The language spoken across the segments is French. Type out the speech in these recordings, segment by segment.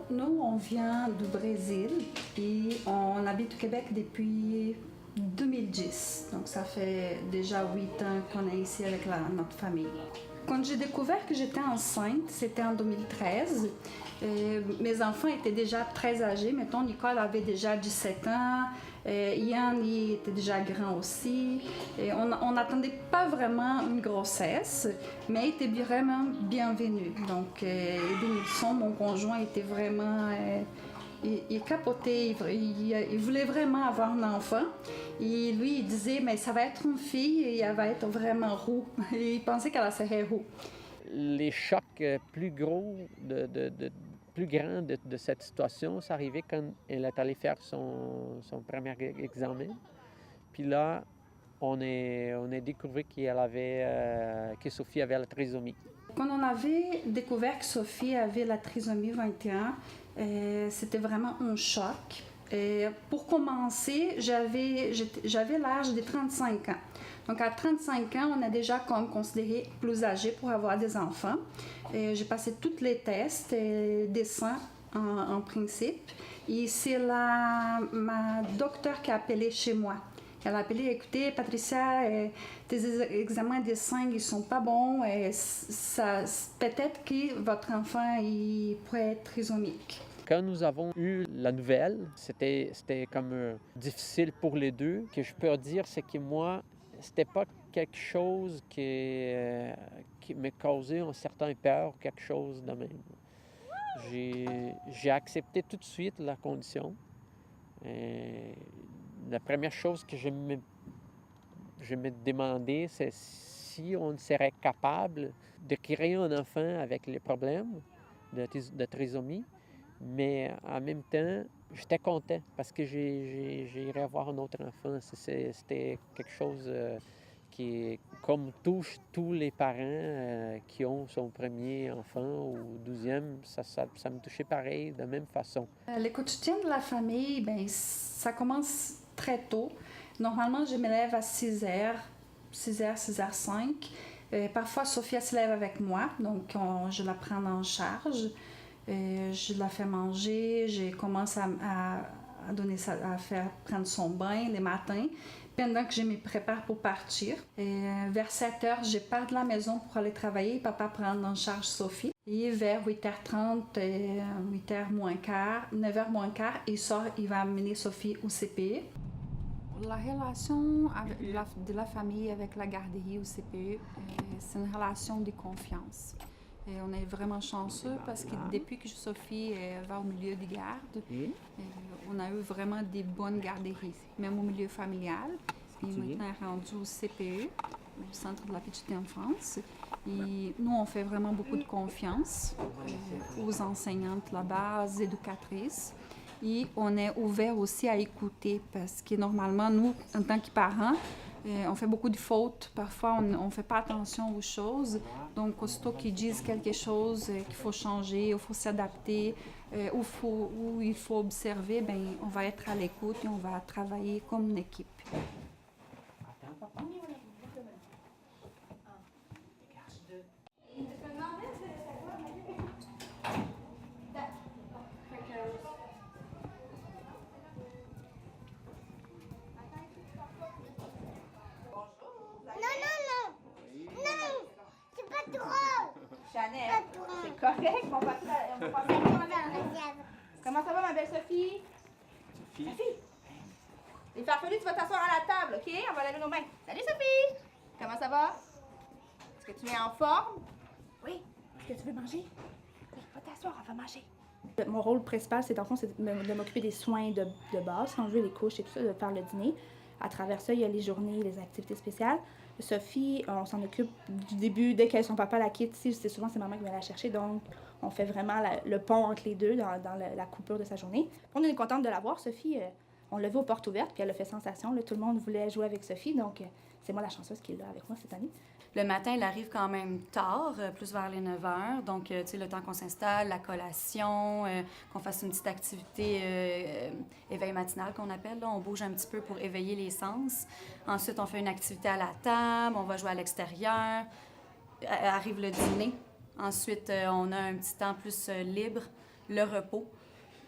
Nous, on vient du Brésil et on habite au Québec depuis 2010. Donc, ça fait déjà 8 ans qu'on est ici avec notre famille. Quand j'ai découvert que j'étais enceinte, c'était en 2013. Mes enfants étaient déjà très âgés. Mettons, Nicole avait déjà 17 ans. Ian, il était déjà grand aussi. On n'attendait pas vraiment une grossesse, mais il était vraiment bienvenu. Donc, Edmilson, mon conjoint, était vraiment... il capotait, il voulait vraiment avoir un enfant. Et lui, il disait, mais ça va être une fille et elle va être vraiment roux. Et il pensait qu'elle serait roux. Les chocs plus gros, plus grands de cette situation, ça arrivait quand elle est allée faire son premier examen. Puis là, on a découvert que Sophie avait la trisomie. Quand on avait découvert que Sophie avait la trisomie 21, c'était vraiment un choc. Pour commencer, j'avais l'âge de 35 ans. Donc, à 35 ans, on a déjà comme considéré plus âgé pour avoir des enfants. J'ai passé tous les tests, des seins en principe. Et c'est ma docteure qui a appelé chez moi. Elle a appelé, écoutez, Patricia, tes examens des seins, ils sont pas bons. Peut-être que votre enfant, il pourrait être trisomique. Quand nous avons eu la nouvelle, c'était comme difficile pour les deux. Ce que je peux dire, c'est que moi, c'était pas quelque chose qui me causait un certain peur, quelque chose de même. J'ai accepté tout de suite la condition. La première chose que je me demandais, c'est si on serait capable de créer un enfant avec les problèmes de trisomie. Mais en même temps, j'étais content parce que j'irais avoir un autre enfant. C'était quelque chose qui, comme touche tous les parents qui ont son premier enfant ou 12e, ça me touchait pareil, de la même façon. Le quotidien de la famille, ben, ça commence très tôt. Normalement, je me lève à 6h, 6h05. Parfois, Sophia se lève avec moi, donc je la prends en charge. Je la fais manger, je commence à faire prendre son bain les matins, pendant que je me prépare pour partir. Vers 7h, je pars de la maison pour aller travailler. Papa prend en charge Sophie. Et vers 8h30, 8h moins quart, 9h moins quart, il va amener Sophie au CPE. La relation de la famille avec la garderie au CPE, c'est une relation de confiance. Et on est vraiment chanceux parce que depuis que Sophie va au milieu de garde, on a eu vraiment des bonnes garderies, même au milieu familial. Et maintenant, elle est rendue au CPE, au Centre de la petite enfance. Et nous, on fait vraiment beaucoup de confiance aux enseignantes là-bas, aux éducatrices. Et on est ouvert aussi à écouter parce que normalement, nous, en tant que parents, on fait beaucoup de fautes. Parfois, on ne fait pas attention aux choses. Donc, aussitôt qu'ils disent quelque chose qu'il faut changer, il faut s'adapter, ou il faut observer, ben, on va être à l'écoute et on va travailler comme une équipe. Chanel, c'est correct, on va passer Comment ça va, ma belle Sophie? Sophie? Les farfelus, tu vas t'asseoir à la table, OK? On va laver nos mains. Salut, Sophie! Comment ça va? Est-ce que tu es en forme? Oui. Est-ce que tu veux manger? Oui, va t'asseoir, on va manger. Mon rôle principal, c'est de m'occuper des soins de base, changer les couches et tout ça, de faire le dîner. À travers ça, il y a les journées, les activités spéciales. Sophie, on s'en occupe du début, dès que son papa la quitte, c'est souvent c'est maman qui vient la chercher, donc on fait vraiment le pont entre les deux dans la coupure de sa journée. On est contente de la voir, Sophie. On l'a vue aux portes ouvertes, puis elle a fait sensation. Là, tout le monde voulait jouer avec Sophie, donc c'est moi la chanceuse qui est là avec moi cette année. Le matin, il arrive quand même tard, plus vers les 9 h. Donc, tu sais, le temps qu'on s'installe, la collation, qu'on fasse une petite activité éveil matinal qu'on appelle. Là. On bouge un petit peu pour éveiller les sens. Ensuite, on fait une activité à la table, on va jouer à l'extérieur. Arrive le dîner. Ensuite, on a un petit temps plus libre le repos.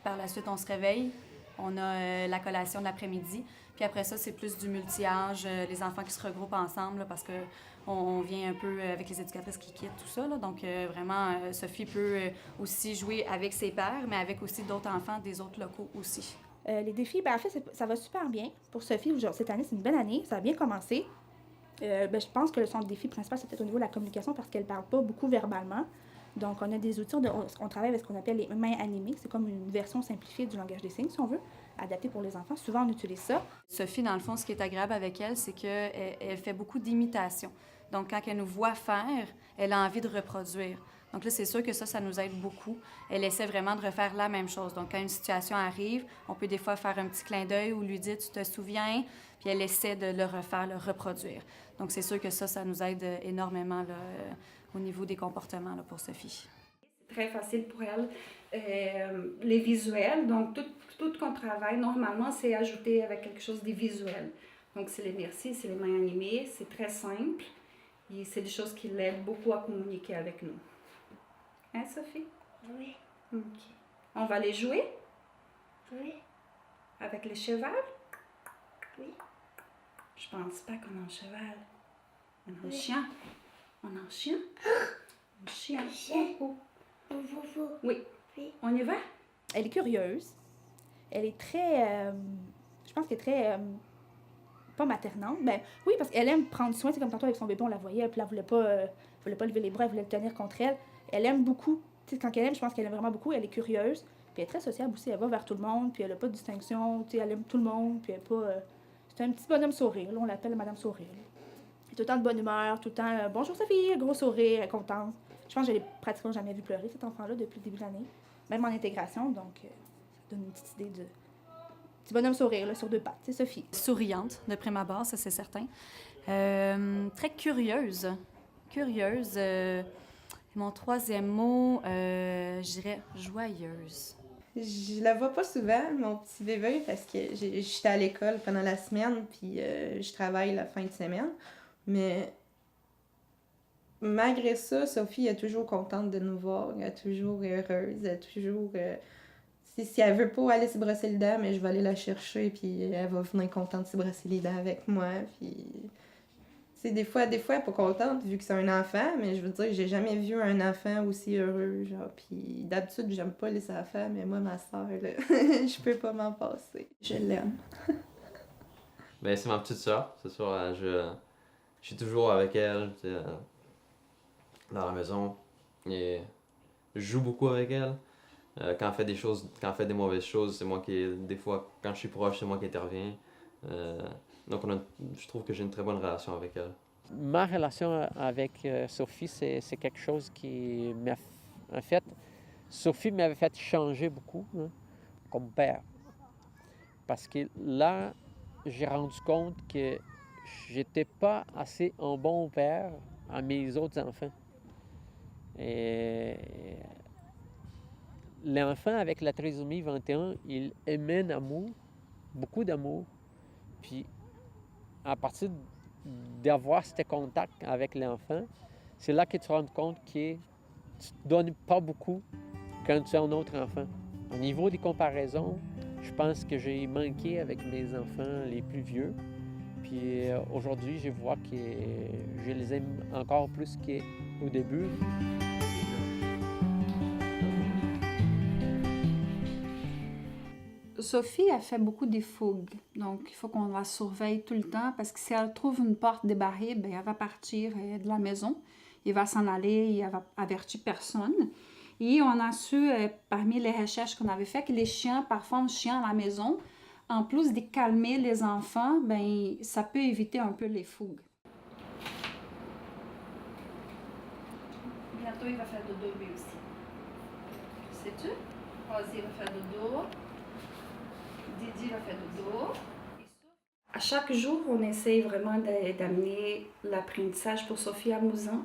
Par la suite, on se réveille, on a la collation de l'après-midi. Puis après ça, c'est plus du multi-âge, les enfants qui se regroupent ensemble là, parce qu'on vient un peu avec les éducatrices qui quittent, tout ça. Là. Donc, vraiment, Sophie peut aussi jouer avec ses pairs, mais avec aussi d'autres enfants des autres locaux aussi. Les défis, en fait, ça va super bien pour Sophie. Genre, cette année, c'est une belle année. Ça a bien commencé. Je pense que son défi principal, c'est peut-être au niveau de la communication parce qu'elle ne parle pas beaucoup verbalement. Donc, on a des outils, on travaille avec ce qu'on appelle les mains animées. C'est comme une version simplifiée du langage des signes, si on veut, adaptée pour les enfants. Souvent, on utilise ça. Sophie, dans le fond, ce qui est agréable avec elle, c'est qu'elle fait beaucoup d'imitation. Donc, quand elle nous voit faire, elle a envie de reproduire. Donc là, c'est sûr que ça nous aide beaucoup. Elle essaie vraiment de refaire la même chose. Donc, quand une situation arrive, on peut des fois faire un petit clin d'œil ou lui dire « tu te souviens », puis elle essaie de le refaire, le reproduire. Donc, c'est sûr que ça nous aide énormément là, au niveau des comportements là, pour Sophie. C'est très facile pour elle. Les visuels, donc tout qu'on travaille, normalement, c'est ajouté avec quelque chose de visuel. Donc, c'est les merci, c'est les mains animées, c'est très simple. Et c'est des choses qui l'aident beaucoup à communiquer avec nous. Hein, Sophie? Oui. OK. On va les jouer? Oui. Avec le cheval? Oui. Je pense pas qu'on a un cheval. On a un chien. On a un chien? Un chien. Chien. Oh, oh. Oui. Oui. On y va? Elle est curieuse. Elle est très... je pense qu'elle est très... pas maternante. Ben oui, parce qu'elle aime prendre soin. C'est comme tantôt avec son bébé, on la voyait, puis elle voulait pas lever les bras, elle voulait le tenir contre elle. Elle aime beaucoup. Tu sais, quand elle aime, je pense qu'elle aime vraiment beaucoup. Elle est curieuse. Puis elle est très sociable aussi. Elle va vers tout le monde, puis elle n'a pas de distinction. Tu sais, elle aime tout le monde, puis elle n'est pas... c'est un petit bonhomme sourire. Là, on l'appelle Madame Sourire. Là. Elle est tout le temps de bonne humeur, tout le temps « Bonjour Sophie », gros sourire, elle est contente. Je pense que je l'ai pratiquement jamais vu pleurer, cet enfant-là, depuis le début de l'année. Même en intégration, donc ça donne une petite idée de... Petit bonhomme sourire, là, sur deux pattes, c'est Sophie. Souriante, de prime abord, ça c'est certain. Très curieuse. Curieuse. Mon troisième mot, je dirais joyeuse. Je la vois pas souvent, mon petit bébé, parce que j'étais à l'école pendant la semaine, puis je travaille la fin de semaine. Mais malgré ça, Sophie est toujours contente de nous voir, elle est toujours heureuse, elle est toujours... Si elle veut pas aller se brosser les dents, mais je vais aller la chercher, puis elle va venir contente de se brosser les dents avec moi, puis... C'est des fois, elle n'est pas contente vu que c'est un enfant, mais je veux dire, j'ai jamais vu un enfant aussi heureux, genre, puis d'habitude, j'aime pas les enfants, mais moi, ma soeur, là, je peux pas m'en passer. Je l'aime. Ben, c'est ma petite soeur, c'est sûr, je suis toujours avec elle, dans la maison, et je joue beaucoup avec elle. Quand elle fait des mauvaises choses, c'est moi qui, des fois, quand je suis proche, c'est moi qui interviens. Donc, je trouve que j'ai une très bonne relation avec elle. Ma relation avec Sophie, c'est quelque chose qui m'a... En fait, Sophie m'avait fait changer beaucoup, hein, comme père. Parce que là, j'ai rendu compte que j'étais pas assez un bon père à mes autres enfants. Et l'enfant avec la trisomie 21, il émane amour, beaucoup d'amour. Puis, à partir d'avoir ce contact avec l'enfant, c'est là que tu te rends compte que tu ne donnes pas beaucoup quand tu as un autre enfant. Au niveau des comparaisons, je pense que j'ai manqué avec mes enfants les plus vieux. Puis aujourd'hui, je vois que je les aime encore plus qu'au début. Sophie a fait beaucoup de fougues, donc il faut qu'on la surveille tout le temps parce que si elle trouve une porte débarrée, bien, elle va partir de la maison, elle va s'en aller, elle va avertir personne. Et on a su, parmi les recherches qu'on avait fait, que les chiens, parfois un chien à la maison, en plus de calmer les enfants, bien, ça peut éviter un peu les fougues. Bientôt, il va faire dodo lui aussi. Sais-tu? Vas-y, il va faire dodo. Didi va faire dodo. À chaque jour, on essaye vraiment d'amener l'apprentissage pour Sophie amusant.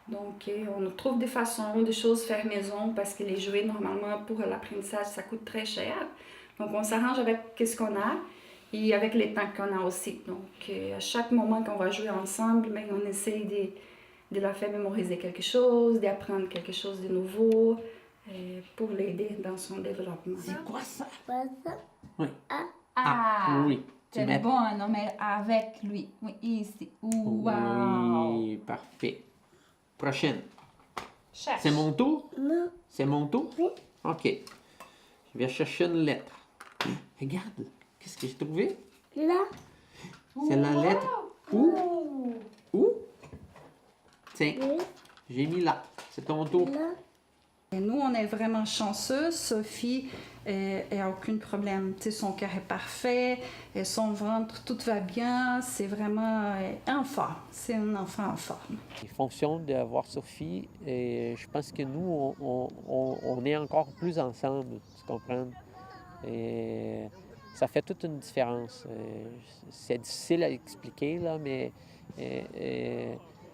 Donc, on trouve des façons, des choses faire maison parce que les jouets, normalement, pour l'apprentissage, ça coûte très cher. Donc, on s'arrange avec ce qu'on a et avec les temps qu'on a aussi. Donc, à chaque moment qu'on va jouer ensemble, bien, on essaye de leur faire mémoriser quelque chose, d'apprendre quelque chose de nouveau. pour l'aider dans son développement. C'est quoi ça? Pas ça. Oui. Ah, Oui. Tu c'est mets- bon, non, mais avec lui. Oui, ici. Wow! Oui, parfait. Prochaine. Cherche. C'est mon tour? Non. C'est mon tour? Oui. OK. Je vais chercher une lettre. Regarde, qu'est-ce que j'ai trouvé? Là. C'est la lettre où? Où? Tiens, Oui. j'ai mis là. C'est ton tour. Là. Et nous, on est vraiment chanceux. Sophie n'a aucun problème. Tu sais, son cœur est parfait, son ventre, tout va bien. C'est vraiment en forme. C'est un enfant en forme. En fonction d'avoir Sophie, je pense que nous, on est encore plus ensemble, tu comprends? Et ça fait toute une différence. C'est difficile à expliquer, là, mais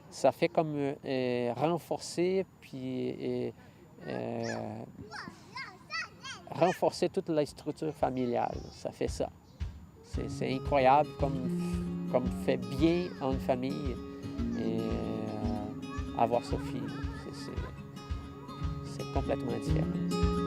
ça fait comme renforcer, puis renforcer toute la structure familiale. Ça fait ça. C'est incroyable comme fait bien en une famille et avoir Sophie. C'est complètement différent.